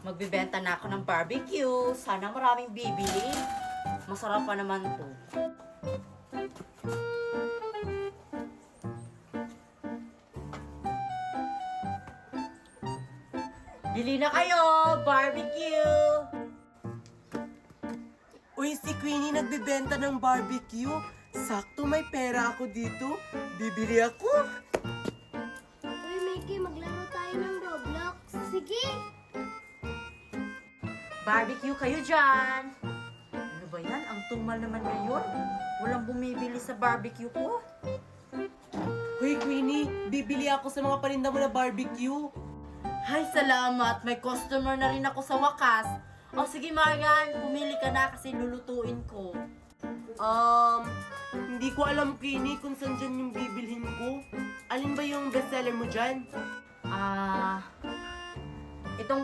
Magbibenta na ako ng barbecue. Sana maraming bibili. Masarap pa naman to. Bili na kayo! Barbecue! Uy, si Queenie nagbebenta ng barbecue. Sakto, may pera ako dito. Bibili ako. Uy, Mickey, maglaro tayo ng Roblox. Sige! Barbecue kayo dyan! Ano ba yan? Ang tumal naman ngayon. Walang bumibili sa barbecue ko. Uy, Queenie, bibili ako sa mga paninda mo na barbecue. Ay, salamat! May customer na rin ako sa wakas. O sige, Marian, pumili ka na kasi lulutuin ko. Hindi ko alam, Queenie, kung saan dyan yung bibilhin ko. Alin ba yung bestseller mo dyan? Itong